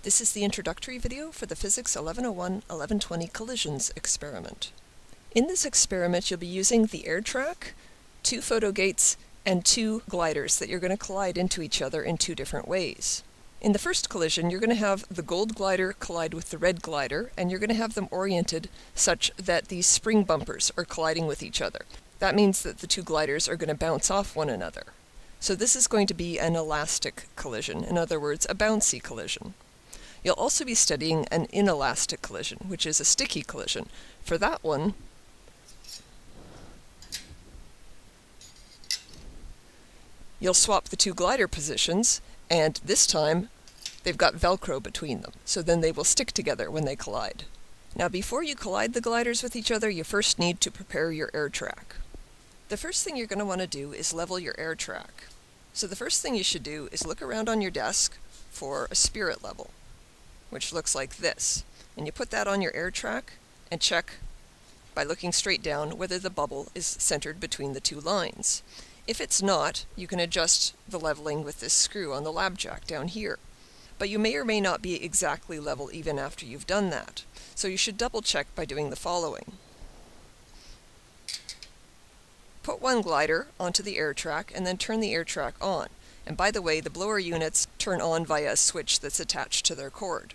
This is the introductory video for the Physics 1101-1120 collisions experiment. In this experiment, you'll be using the air track, 2 photo gates, and 2 gliders that you're going to collide into each other in 2 different ways. In the first collision, you're going to have the gold glider collide with the red glider, and you're going to have them oriented such that these spring bumpers are colliding with each other. That means that the 2 gliders are going to bounce off one another. So this is going to be an elastic collision, in other words, a bouncy collision. You'll also be studying an inelastic collision, which is a sticky collision. For that one, you'll swap the 2 glider positions, and this time they've got Velcro between them, so then they will stick together when they collide. Now, before you collide the gliders with each other, you first need to prepare your air track. The first thing you're going to want to do is level your air track. So the first thing you should do is look around on your desk for a spirit level, which looks like this. And you put that on your air track and check by looking straight down whether the bubble is centered between the 2 lines. If it's not, you can adjust the leveling with this screw on the lab jack down here. But you may or may not be exactly level even after you've done that. So you should double check by doing the following. Put 1 glider onto the air track and then turn the air track on. And by the way, the blower units turn on via a switch that's attached to their cord.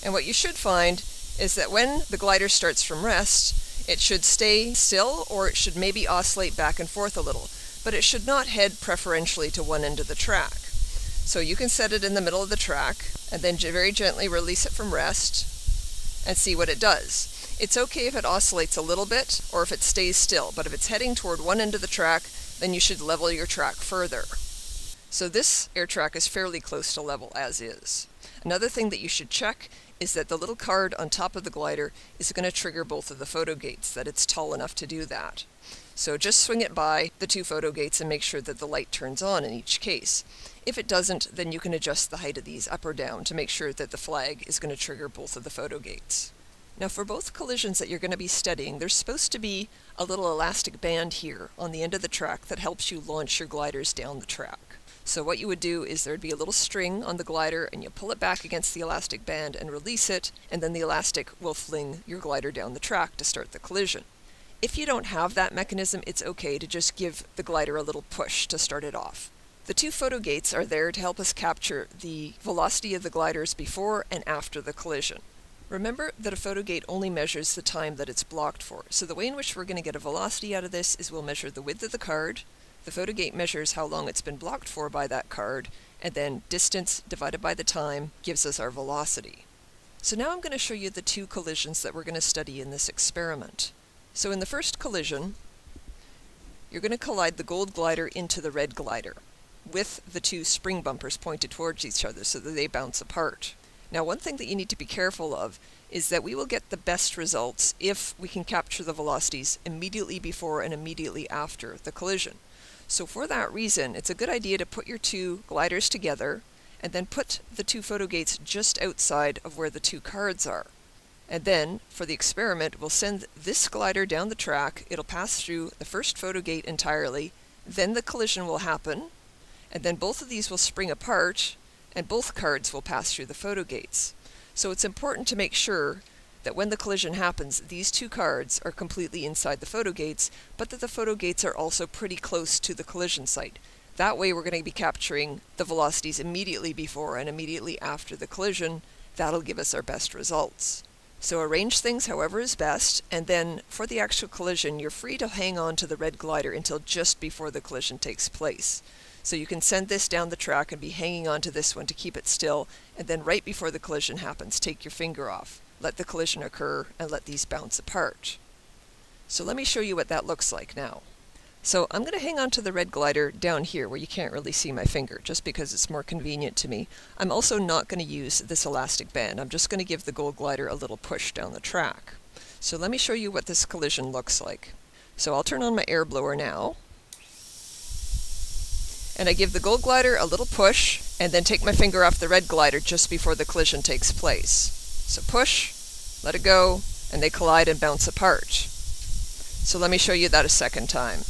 And what you should find is that when the glider starts from rest, it should stay still, or it should maybe oscillate back and forth a little, but it should not head preferentially to one end of the track. So you can set it in the middle of the track and then very gently release it from rest and see what it does. It's okay if it oscillates a little bit or if it stays still, but if it's heading toward one end of the track, then you should level your track further. So this air track is fairly close to level as is. Another thing that you should check is that the little card on top of the glider is going to trigger both of the photo gates, that it's tall enough to do that. So just swing it by the 2 photo gates and make sure that the light turns on in each case. If it doesn't, then you can adjust the height of these up or down to make sure that the flag is going to trigger both of the photo gates. Now, for both collisions that you're going to be studying, there's supposed to be a little elastic band here on the end of the track that helps you launch your gliders down the track. So what you would do is there'd be a little string on the glider, and you pull it back against the elastic band and release it, and then the elastic will fling your glider down the track to start the collision. If you don't have that mechanism, it's okay to just give the glider a little push to start it off. The 2 photo gates are there to help us capture the velocity of the gliders before and after the collision. Remember that a photo gate only measures the time that it's blocked for, so the way in which we're going to get a velocity out of this is we'll measure the width of the card, the photo gate measures how long it's been blocked for by that card, and then distance divided by the time gives us our velocity. So now I'm going to show you the 2 collisions that we're going to study in this experiment. So in the first collision, you're going to collide the gold glider into the red glider with the 2 spring bumpers pointed towards each other so that they bounce apart. Now, one thing that you need to be careful of is that we will get the best results if we can capture the velocities immediately before and immediately after the collision. So for that reason, it's a good idea to put your 2 gliders together and then put the 2 photo gates just outside of where the 2 cards are. And then, for the experiment, we'll send this glider down the track. It'll pass through the first photo gate entirely, then the collision will happen, and then both of these will spring apart, and both cards will pass through the photo gates. So it's important to make sure that when the collision happens, these 2 cards are completely inside the photo gates, but that the photo gates are also pretty close to the collision site. That way we're going to be capturing the velocities immediately before and immediately after the collision. That'll give us our best results. So arrange things however is best, and then for the actual collision, you're free to hang on to the red glider until just before the collision takes place. So you can send this down the track and be hanging on to this one to keep it still, and then right before the collision happens, take your finger off. Let the collision occur and let these bounce apart. So let me show you what that looks like now. So I'm going to hang on to the red glider down here where you can't really see my finger, just because it's more convenient to me. I'm also not going to use this elastic band. I'm just going to give the gold glider a little push down the track. So let me show you what this collision looks like. So I'll turn on my air blower now. And I give the gold glider a little push, and then take my finger off the red glider just before the collision takes place. So push, let it go, and they collide and bounce apart. So let me show you that a second time.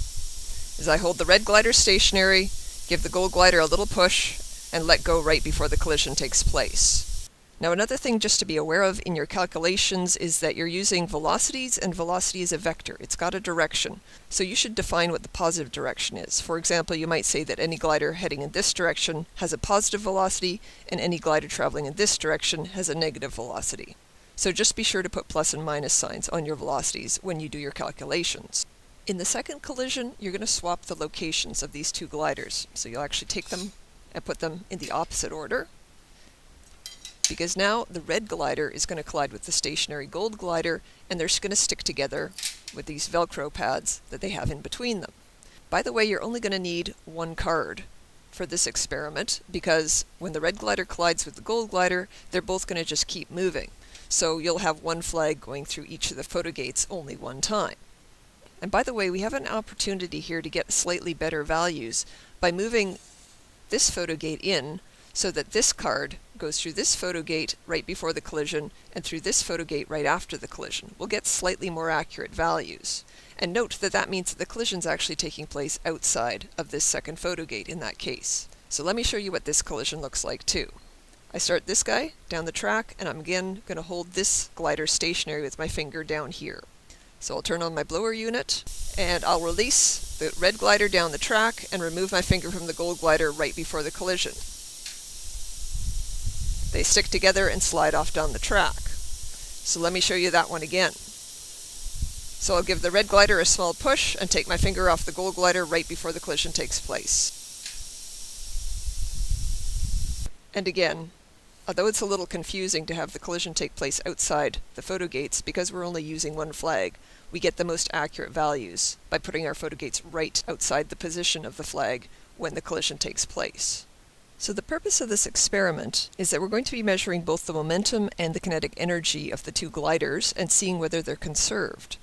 As I hold the red glider stationary, give the gold glider a little push, and let go right before the collision takes place. Now another thing just to be aware of in your calculations is that you're using velocities, and velocity is a vector. It's got a direction. So you should define what the positive direction is. For example, you might say that any glider heading in this direction has a positive velocity, and any glider traveling in this direction has a negative velocity. So just be sure to put plus and minus signs on your velocities when you do your calculations. In the second collision, you're going to swap the locations of these two gliders. So you'll actually take them and put them in the opposite order, because now the red glider is going to collide with the stationary gold glider, and they're going to stick together with these Velcro pads that they have in between them. By the way, you're only going to need one card for this experiment, because when the red glider collides with the gold glider, they're both going to just keep moving. So you'll have one flag going through each of the photo gates only one time. And by the way, we have an opportunity here to get slightly better values by moving this photo gate in, so that this card goes through this photo gate right before the collision and through this photo gate right after the collision. We'll get slightly more accurate values. And note that that means that the collision is actually taking place outside of this second photo gate in that case. So let me show you what this collision looks like too. I start this guy down the track, and I'm again going to hold this glider stationary with my finger down here. So I'll turn on my blower unit, and I'll release the red glider down the track and remove my finger from the gold glider right before the collision. They stick together and slide off down the track. So let me show you that one again. So I'll give the red glider a small push and take my finger off the gold glider right before the collision takes place. And again, although it's a little confusing to have the collision take place outside the photo gates, because we're only using one flag, we get the most accurate values by putting our photo gates right outside the position of the flag when the collision takes place. So the purpose of this experiment is that we're going to be measuring both the momentum and the kinetic energy of the two gliders and seeing whether they're conserved.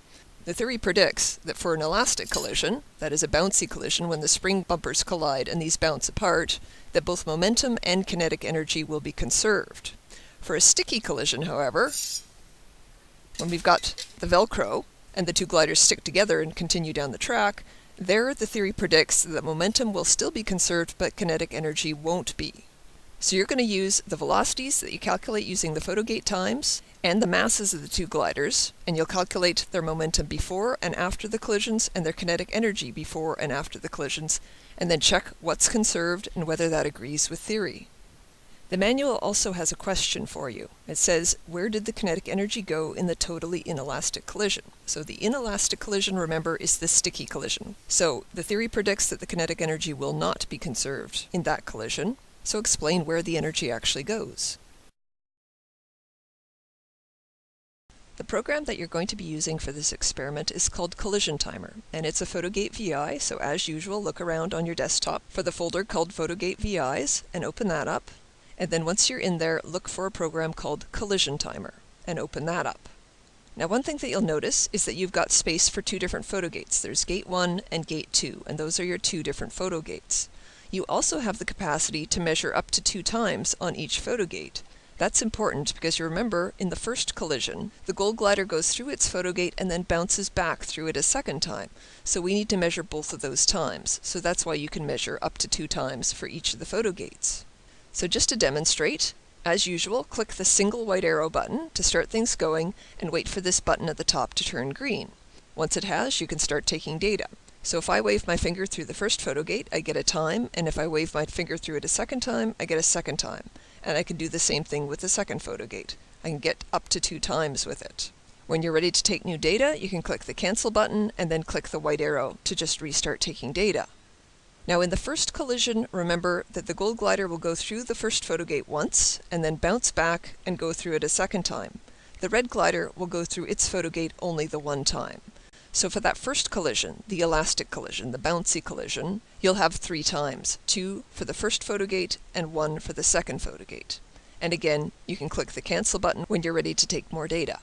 The theory predicts that for an elastic collision, that is a bouncy collision when the spring bumpers collide and these bounce apart, that both momentum and kinetic energy will be conserved. For a sticky collision, however, when we've got the Velcro and the two gliders stick together and continue down the track, there the theory predicts that momentum will still be conserved, but kinetic energy won't be. So you're going to use the velocities that you calculate using the photo gate times and the masses of the two gliders, and you'll calculate their momentum before and after the collisions and their kinetic energy before and after the collisions, and then check what's conserved and whether that agrees with theory. The manual also has a question for you. It says, where did the kinetic energy go in the totally inelastic collision? So the inelastic collision, remember, is the sticky collision. So the theory predicts that the kinetic energy will not be conserved in that collision. So explain where the energy actually goes. The program that you're going to be using for this experiment is called Collision Timer, and it's a PhotoGate VI, so as usual, look around on your desktop for the folder called PhotoGate VIs and open that up. And then once you're in there, look for a program called Collision Timer and open that up. Now one thing that you'll notice is that you've got space for two different photo gates. There's gate 1 and gate 2, and those are your two different photo gates. You also have the capacity to measure up to 2 times on each photo gate. That's important because you remember in the first collision, the gold glider goes through its photo gate and then bounces back through it a second time. So we need to measure both of those times. So that's why you can measure up to 2 times for each of the photo gates. So just to demonstrate, as usual, click the single white arrow button to start things going and wait for this button at the top to turn green. Once it has, you can start taking data. So if I wave my finger through the first photo gate, I get a time, and if I wave my finger through it a second time, I get a second time. And I can do the same thing with the second photo gate. I can get up to 2 times with it. When you're ready to take new data, you can click the cancel button and then click the white arrow to just restart taking data. Now in the first collision, remember that the gold glider will go through the first photo gate once and then bounce back and go through it a second time. The red glider will go through its photo gate only the one time. So for that first collision, the elastic collision, the bouncy collision, you'll have 3 times, 2 for the first photo gate and 1 for the second photo gate. And again, you can click the cancel button when you're ready to take more data.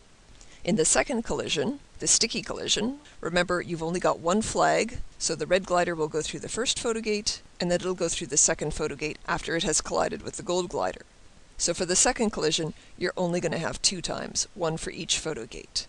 In the second collision, the sticky collision, remember you've only got 1 flag, so the red glider will go through the first photo gate and then it'll go through the second photo gate after it has collided with the gold glider. So for the second collision, you're only going to have 2 times, 1 for each photo gate.